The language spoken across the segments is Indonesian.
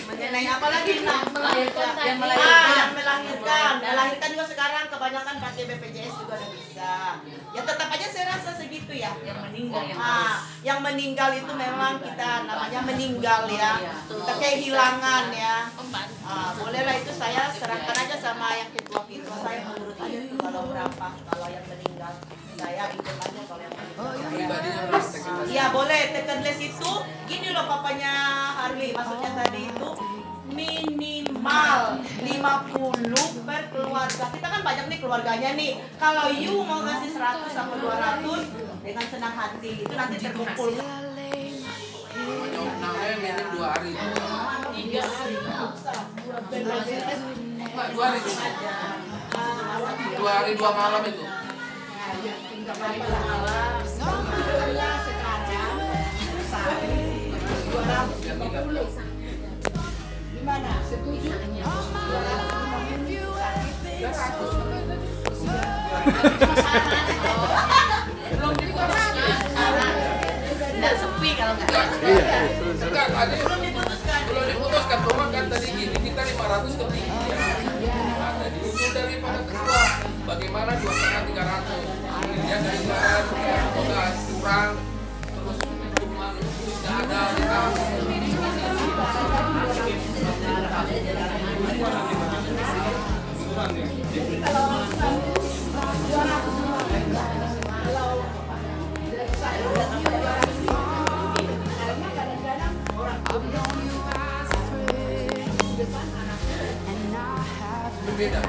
mengenai apa lagi nak Melahirkan tadi. yang melahirkan juga sekarang kebanyakan pakai BPJS juga udah bisa. Ya tetap aja saya rasa segitu ya. Yang meninggal Yang meninggal itu memang kita namanya meninggal ya. Kita kehilangan ya. Bolehlah itu saya serahkan aja sama yang ketua saya menurut saya itu kalau berapa kalau yang meninggal saya itu aja kalau yang meninggal saya. Iya boleh tekanless itu gini loh papanya Harley maksudnya tadi itu minimal 50 per keluarga. Kita kan banyak nih keluarganya nih. Kalau you mau kasih 100 sampai 200 dengan senang hati itu nanti terkumpul. Namanya minim 2 hari. 3 hari. 2 hari. 2 hari 2 malam itu. Gimana? Setuju? belum tidak sepi kalau nggak. Enggak, tadi Belum diputuskan. belum diputuskan. Cuma kan tadi gini kita 500 ke tinggi. Nah, tadi usul daripada ketua bagaimana 2,5 300. Dia dari barat tugas kurang terus hukuman tidak ada kita. Berbeda.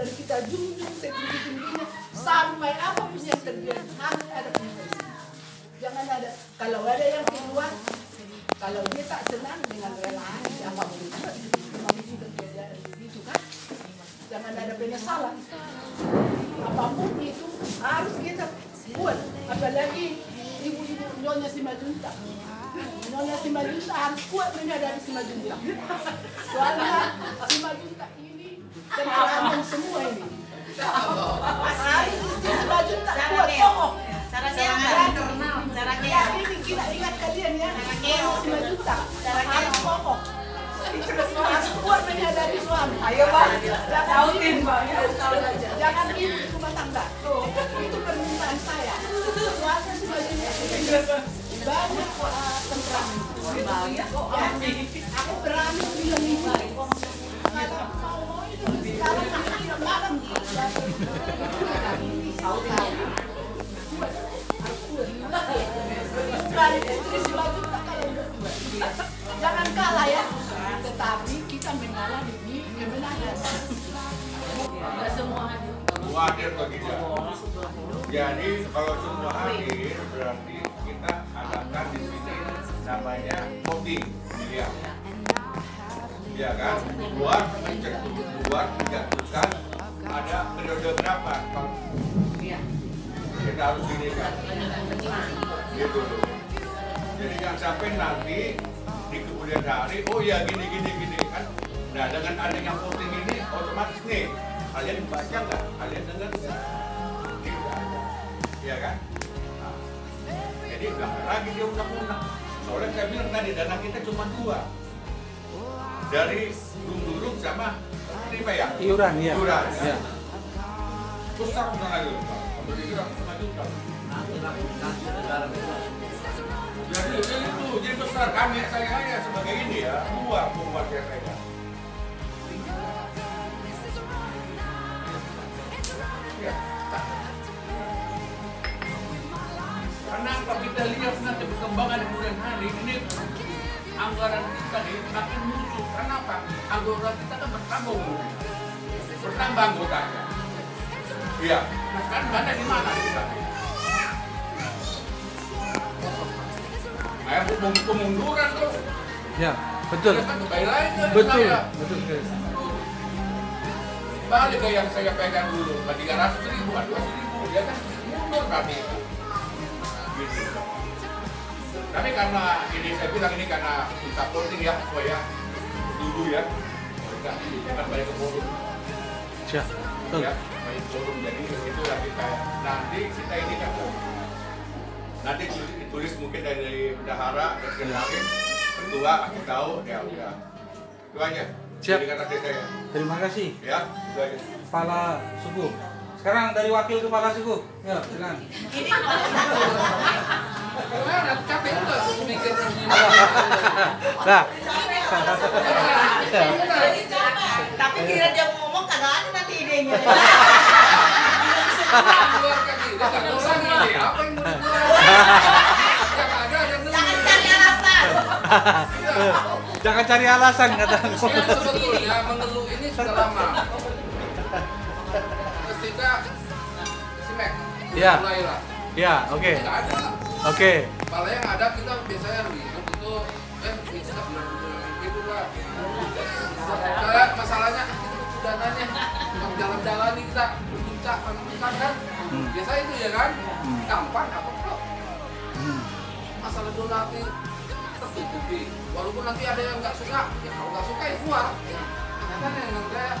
dan kita junjung setinggi-tingginya sampai apa pun yang terjadi harus ada konversi. Jangan ada, kalau ada yang keluar, kalau dia tak senang dengan relaan, apa boleh juga memang itu terjadi begitu kan? Jangan ada penyesalan. Apapun itu harus kita buat, apalagi ibu-ibu Nyonya Simanjuntak. Nyonya Simanjuntak harus kuat menyadari Simanjuntak. Soalnya Simanjuntak ini temperamen semua ini. Harus Simanjuntak kuat kokoh. Caranya Ya, ini kita ingat kalian ya. Simanjuntak harus kokoh. Harus kuat menyadari suami. Ayo Bang, sautin Bang. Jangan ibu rumah tangga. Tuh, itu permintaan saya. Soalnya Simanjuntak banyak temperamen. Aku berani bilang ini. Kalau mau itu kalau tidak malam jangan kalah ya, tetapi kita mengalah demi kemenangan. Semua hadir atau tidak? Jadi kalau semua hadir berarti kita adakan di sini namanya voting pilihan. Ya kan? Buat menjatuhkan ada periode berapa? Kita harus ini kan? Gitu. Jadi jangan sampai nanti di kemudian hari, oh ya gini kan? Nah dengan adanya voting ini otomatis nih, kalian baca nggak? Kalian dengar nggak? Tidak ada, ya kan? Nah, jadi nggak lagi dia undang-undang. Soalnya saya bilang tadi dana kita cuma 2. Dari dulu sama ini Pak ya? Iuran, ya. Iuran, Ya. Besar bukan lagi, Pak. Kemudian kita 5 juta. Jadi besar kami, saya sebagai ini ya, buat ya saya. Ya. Karena apa kita lihat nanti perkembangan di kemudian hari ini anggaran kita ini makin musuh. Karena apa? Anggaran kita kan bertambah anggotanya. Iya. Nah sekarang ada di mana kita? Nah, pemunduran tuh. Ya, betul. Ya kan kembali lagi ke Betul. saya. Betul sekali. Balik ke yang saya pegang dulu, 300.000, 200.000, ya kan mundur kami. Gitu. Tapi karena ini saya bilang ini karena kita voting ya, supaya dulu ya, kita balik ke forum. Siap. Betul. Ya, balik ke forum. Jadi itu lagi kayak nanti kita ini kan nanti ditulis mungkin dari bendahara dan sekretaris, ketua kasih tahu ya udah. Itu aja. Siap. Jadi kata saya. Terima kasih. Ya, itu aja. Kepala suku. Sekarang dari wakil kepala suku. Ya, silakan. ini Gimana? Capek juga mikir begini. Nah, tapi kira dia mau ngomong kagak ada nanti idenya. Keluarkan ide, nggak usah ide. Apa yang mau dikeluarkan? Yang ada yang Jangan cari alasan. jangan cari alasan kata aku. Yang sebetulnya mengeluh ini sudah lama. Ketika si Mac Ya. mulailah. Ya, oke. Nggak ada. Oke. Malah yang ada kita biasanya ribut itu kita bilang gitu lah. Kayak masalahnya kita dananya jalan-jalan nih kita puncak kan. Biasa itu ya kan. Gampang apa kok. Masalah donasi tertutupi. Walaupun nanti ada yang nggak suka, ya kalau nggak suka ya keluar. Kan yang kayak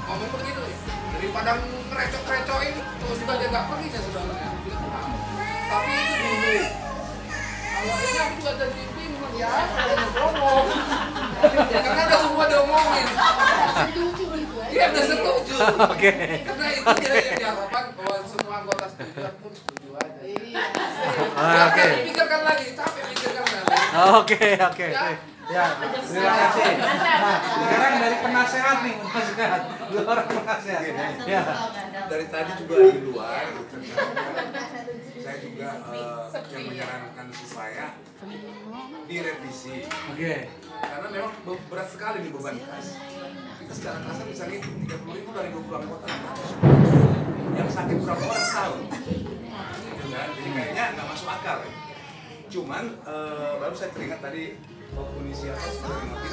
ngomong begitu daripada ngerecok-recokin terus juga dia nggak pergi ya sebenarnya. Tapi itu dulu. Kalau ini aku juga jadi bingung ya, kalau ngomong. Karena udah semua diomongin. Dia udah setuju. Oke. Karena itu dia yang diharapkan bahwa semua anggota setuju, aku setuju aja. Oke. Pikirkan lagi, capek pikirkan lagi. Oke. Ya, terima kasih. Nah, sekarang dari penasehat nih, penasehat. Dua orang penasehat. Ya. Dari tadi juga di luar saya juga yang menyarankan supaya direvisi. Oke. Karena memang berat sekali nih beban kas. Kita secara kasar bisa ngitung 30.000 dari 20 anggota yang sakit berapa orang setahun. Gitu kan? Jadi kayaknya nggak masuk akal. Cuman baru saya teringat tadi waktu inisiatif teringatin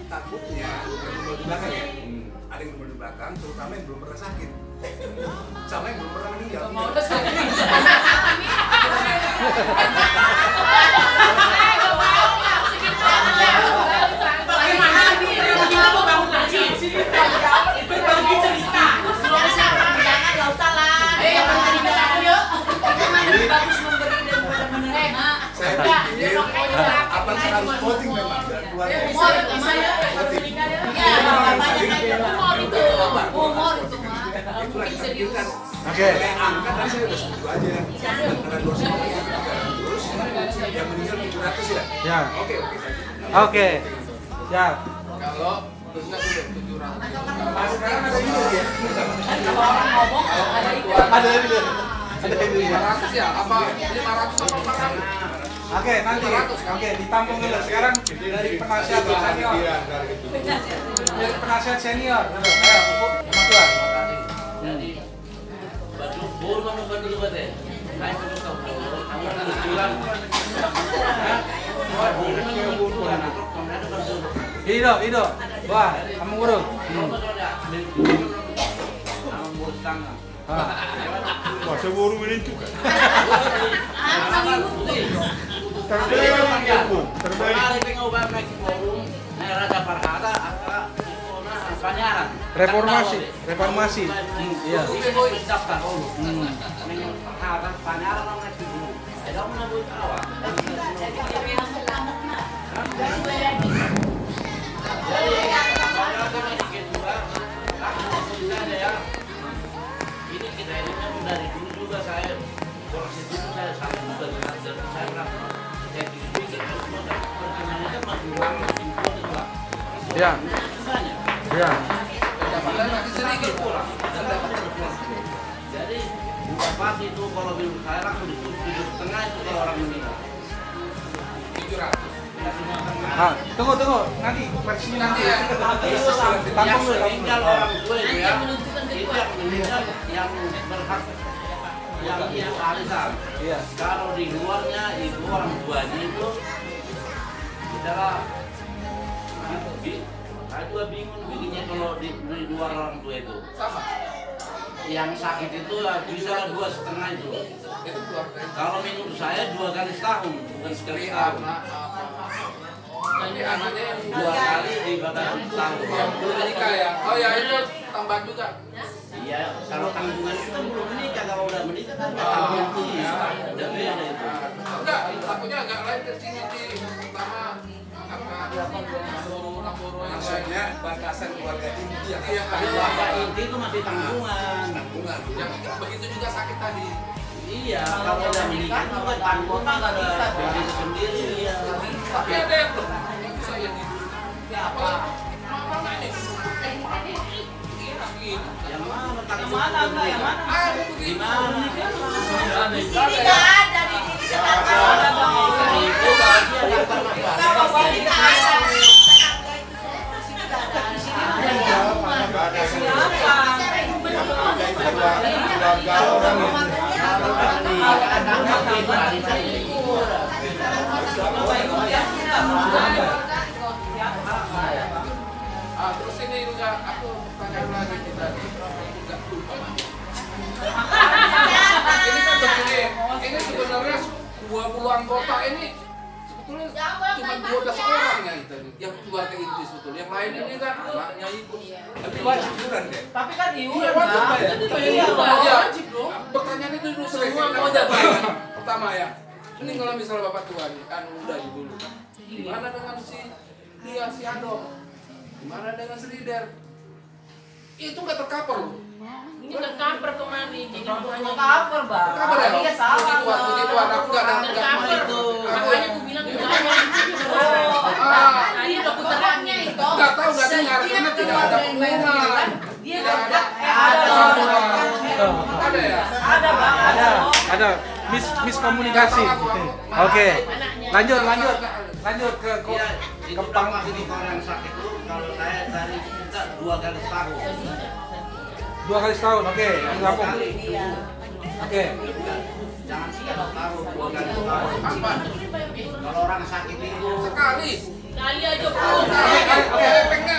takutnya yang berbuat di belakang ya. Ada yang berbuat di belakang, terutama yang belum pernah sakit. Sama yang belum pernah meninggal. Saya pikir apa harus voting memang dan keluar Oke. Angka tadi saya udah setuju aja antara 200 yang meninggal 700 ya. Ya. Oke. Oke. Ya. Kalau terusnya sudah 700. Sekarang ada ini ya. Ada ini. Ada ini. 500 ya? Apa 500 atau 400? Oke, nanti. Oke, ditampung dulu. Sekarang dari penasihat senior. Dari penasihat senior. Ayo, Bu, sama Tuan. Jadi baju bor mana baju lu bete? Kain baju kau bor. Kamu nak bilang. Ido. Wah, kamu urut. Kamu ngurus tangan. Wah, saya baru menentukan. Reformasi. Iya. Ini kita ini kan dari dulu juga saya koreksi dulu saya saling juga dengan saya merasa saya pikir perkembangannya kan masih lama impor itu lah. Ya. Ya. Pendapatan masih sedikit kurang. Jadi bukan pas itu kalau bilang saya langsung di setengah itu kalau orang meninggal. 700. Ah, tunggu. Nanti versinya Nanti ya. Yang meninggal orang tua itu ya. Itu yang meninggal yang berhak yang itu arisan. Iya. Kalau di luarnya itu orang tuanya itu kita lah. Saya juga bingung bikinnya kalau di luar orang tua itu. Sama. Yang sakit itu ya bisa 2,5 itu. Itu keluarga. Kalau menurut saya 2 kali setahun, bukan sekali setahun. Jadi anaknya yang 2 kali dibatasi setahun. yang belum menikah ya. Oh ya itu tambah juga. Iya, kalau tanggungan itu kan belum menikah, kalau udah menikah kan nggak tanggungan udah beda itu. Enggak, takutnya agak lain ke sini sih. Pertama lapor yang Maksudnya batasan keluarga inti yang Iya, Kalau keluarga inti itu masih tanggungan. yang begitu juga sakit tadi. Iya, kalau udah menikah itu kan tanggungan nggak ada begitu sendiri. Iya. Tapi ada yang belum bisa yang hidup. Apa? Mama ini. Yang mana tanggungan? Mana enggak yang mana? Ada begitu. Gimana? Di sini nggak ada, di sini tetangga ada bang. Itu bagian yang termasuk. Kalau bang kita ada. Tetangga itu di sini nggak ada. Di sini ada. Terus ini juga aku pertanyaan lagi kita nggak lupa. Ini kan begini, ini sebenarnya 20 anggota ini sebetulnya cuma 12 orang ya itu yang keluarga inti sebetulnya. Yang lain ini kan anaknya ibu. tapi wajib iuran deh. Tapi kan Iya iuran wajib Bang. ya. Iya, Iya. wajib dong. Pertanyaan itu dulu Semua selesai. mau dapat. Pertama ya, ini kalau misalnya bapak tua nih, kan udah ibu dulu. Gimana dengan si dia si Adom? Gimana dengan si Lider? Itu nggak tercover loh. Ini tercover kemana? Jadi hanya Cover bang. Tercover ya? Iya, salah, Begitu aku nggak ada tercover. itu. Makanya aku bilang itu Ah, ini udah putarannya itu. nggak tahu nggak dengar karena tidak ada pengumuman. Dia Tidak ada. Ada. Ada ya? Ada bang. ada miskomunikasi. Oke. Lanjut ke Iya, itu masih di orang sakit itu kalau saya dari kita 2 kali setahun. 2 kali setahun. Oke, langsung. Oke. Jangan sekali tahu 2 kali setahun. Apa? Kalau orang sakit itu Sekali. Kali aja Oke.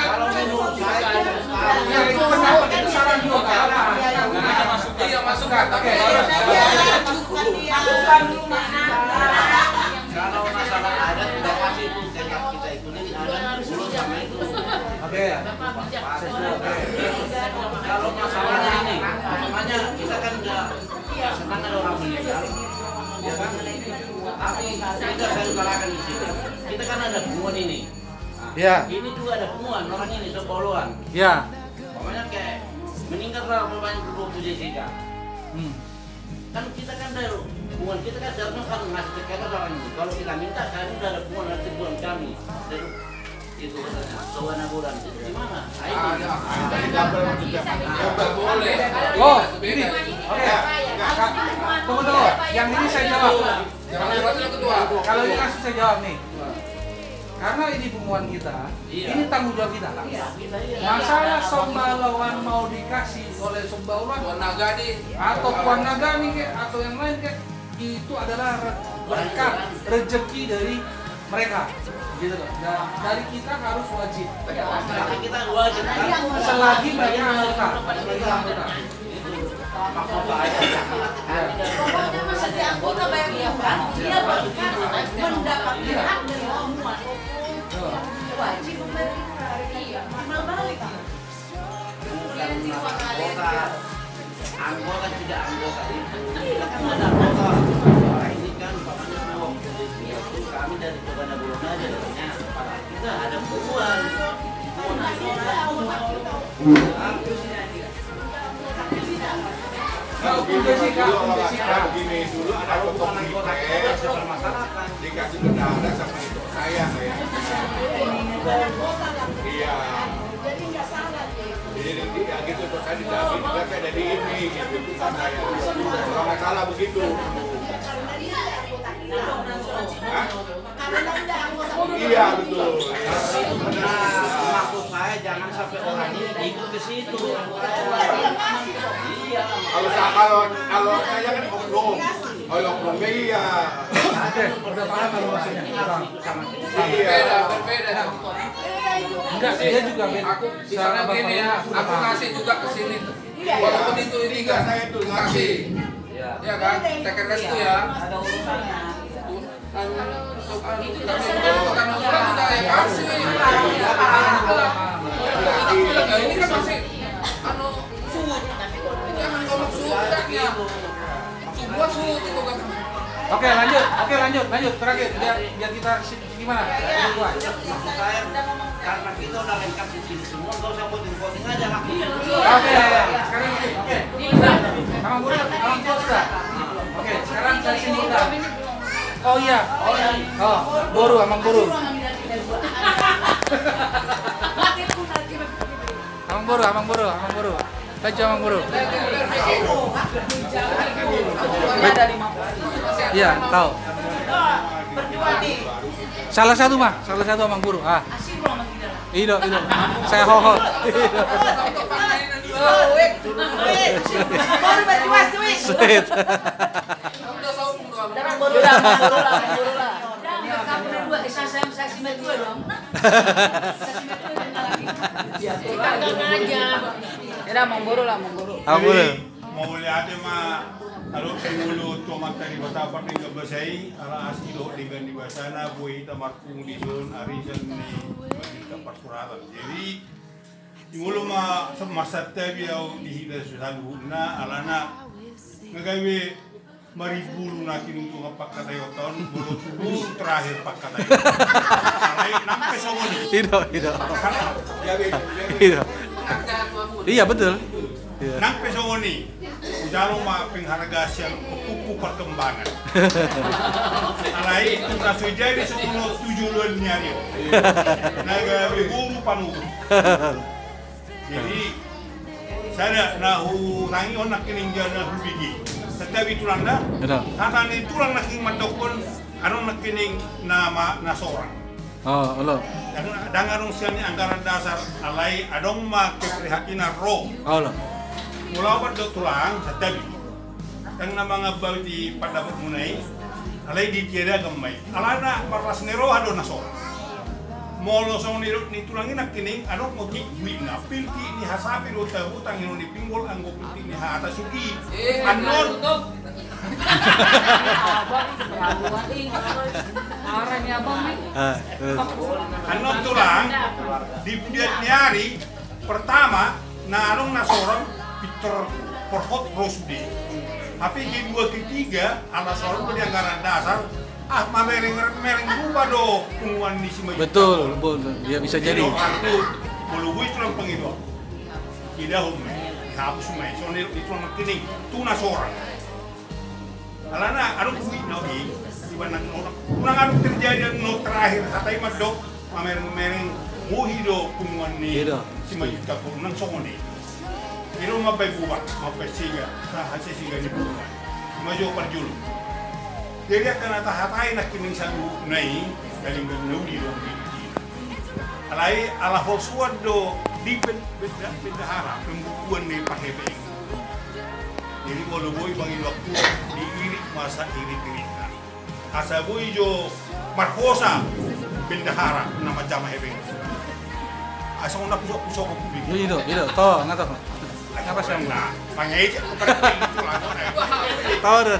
kalau menurut saya itu setahun. Ya, itu pendapat, itu saran juga nggak apa. Iya masukkan. Tapi Kalau masalah adat sudah pasti itu setiap kita ikutin adat dulu sama itu. Oke. Kalau masalahnya ini, namanya kita kan nggak senang ada orang meninggal, ya kan? Tapi kita saya utarakan di sini. Kita kan ada hubungan ini. Ya. Ini juga ada hubungan orang ini seboluan. Ya. Pokoknya kayak meninggal lah pemain kedua Jessica. Kan kita kan ada hubungan kita kan seharusnya kan ngasih tekanan orang ini. Kalau kita minta kan udah ada hubungan nanti bulan kami. Dari itu katanya kawan aburan itu gimana? Tadi double maksudnya. nggak boleh. Oh, ini. Oke. Tunggu. Yang ini saya jawab. Jangan lewatnya ketua. Kalau ini langsung saya jawab nih. Karena ini hubungan kita, Iya. ini tanggung jawab kita. Masalah Sombalawan mau dikasih oleh Sombalawan Tuan Nagani atau Puan Nagani atau yang lain itu adalah berkat rezeki dari mereka, gitu loh. Dan dari kita harus wajib. Tapi kita wajib kan? Selagi mereka anggota, Maksud saya Pokoknya masa di anggota bayar iuran, dia berhak mendapatkan hak dari semua. Wajib membayar iuran. Iya, timbal balik. bukan anggota tidak anggota itu. Kita kan ada anggota. Orang ini kan bapaknya semua itu kami dari Tuan Abulan aja katanya. Kita ada hubungan. Begini dulu ada foto dikasih bendara sama itu saya ya. Iya. Jadi nggak salah dia. Jadi ya gitu terus saya dikasih juga saya jadi ini gitu bukan saya. Kalau nggak salah begitu. Karena dia anggota kita. Hah? Karena dia anggota. Iya betul. Maksud saya jangan sampai orang ini ikut ke situ. Iya. Kalau saya kan oknum. Kalau oknumnya iya. Oke, udah paham kalau maksudnya. Iya. berbeda. Enggak, dia juga beda. Aku misalnya gini ya, aku ngasih juga ke sini. Walaupun itu ini Enggak, kan saya tuh ngasih. ya kan, teker restu ya. Ada urusannya. Bukan usulan kita yang kasih. Ini kan masih suut. Jangan ngomong suutnya. Gua suut itu kan. Oke, lanjut. Terakhir, biar kita gimana? Gua. Maksud saya karena kita udah lengkap di sini semua, nggak usah voting aja lah. Oke, sekarang ini. Oke. Abang Buru sudah. Oke, sekarang dari sini kita. Oh iya. Oh, Buru, Abang Buru. Abang Buru. Laju Abang Buru. Iya, tahu. Berdua nih. Salah satu Abang Buru. Ido. Saya hoho. Baru berdua sweet. Sweet. Udah saung doang. Buru lah. Kamu berdua saksi berdua dong. Abang Buru. Mau lihat mah kalau penghulu tomat dari kota Parting Kebesai ala asilo dengan di sana buih tamarkung di zon arisan di tempat suratan. Jadi mulu mah masa tabiau di hida susaluna alana ngagawe maribulu nakin untuk apa kata yoton bulu tubuh terakhir pak kata yoton. Alai nampe songoni. Ido. Iya betul. Nampe songoni. Ujalo mah penghargaan kuku perkembangan. Alai itu kasu jadi 10 bulan nyari. Naga beguru panu. Jadi saya nahu nangi onak kiningga nahu bigi. Setawi tulang dah. Ada. Kata ni tulang nak madokon anu nak kining nama nasorang. Oh, Allah. Dan anu siang anggaran dasar alai adong ma keprihatinan roh. Allah. Mula pada tulang setawi. Dan nama ngabau di pada munai alai di tiada gemai. Alana marlas nero ado nasorang. Molo song ni tulang nak kining anok mo ki wina pilki ni hasapi ro ta utang ni pinggol anggo pilki ni ha ata sugi anon anon tulang di pudiat ni hari pertama na anong nasorong Peter perhot rosdi tapi di dua ketiga ala sorong di anggaran dasar mereng lupa do pengumuman di sini. Betul, betul. Ya bisa jadi. Kalau gue itu lang pangito. Tidak humai, hapus humai. Soalnya itu lang kining tuna sorang. Alana, ano kuwi nabi? Iba nang unang ano terjadi no terakhir katay madok, mereng muhido pengumuman ni si Mayuta ko nang songoni. Pero mabay buwan, mabay siga, hasil siga ni pengumuman. Majo parjulu. Jadi akan tahatai nak kining sangu nai daling nudi do alai ala holsuan do di bendahara pembukuan ni pahebeng. Jadi kalau boy bangin waktu diirik masa irit-irit. Asa boy jo marhosa bendahara nama jama hebeng. Asa una pusok publik. Itu, tahu ngata. Apa sih yang nah, pangai itu lah. Tahu dah.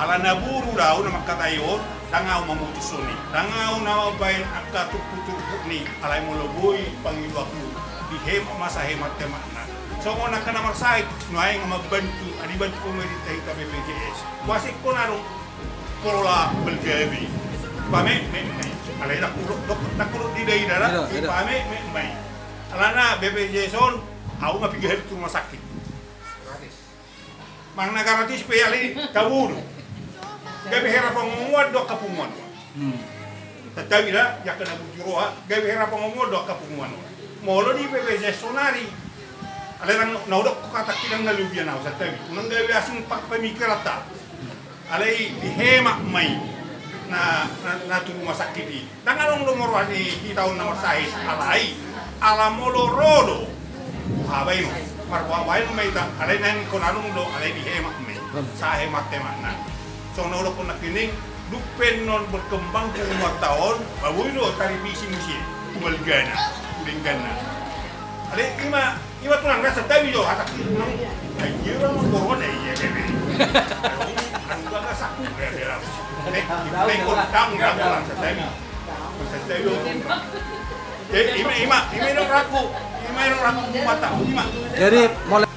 Ala naburu daw na magkatayon, dangaw mamutusuni. Dangaw na mabayin ang katukutukuk ni alay mo loboy pangilwak mo. Dihem masahemat temat na. So kung nakanamarsahay, nuhay nga magbantu, adibantu ko meditahi ka BPJS. Wasik ko na rin korola belgabi. Pame, alay nakurot di dahi dara, pame, may. Ala na BPJS on, ako mapigahil ito rumah sakit. Mang nagaratis pa yali kaburo. Gabi hera pangumuan do kapunguan. Tetapi dah ya kena bujuroha. Gabi hera pangumuan do kapunguan. Molo di PPJ sonari. Alerang naudok kata kilang nalubian na sa tabi. Unang gabi asing pagpamikirata. Alay dihema may na rumah sakit di. Dangalong lumorwa ni hitaw na marsahis alay. Alamolo rodo. Habay mo. Marwaway mo may ita. Alay nang kunanong do. Alay dihema may. Sa hemat teman na. So naulog ko nakining, lupen non berkembang kung 5 tahun, baboy do taribisi musi, kumalgana, kulingana. Ada ima tulang nasa tabi do hatak nang ay jira mo corona iya bebe. Ang baga saku bebe. Nek kontang lang sa tabi. Sa tabi do. Ima no raku mata. Ima. Jadi mulai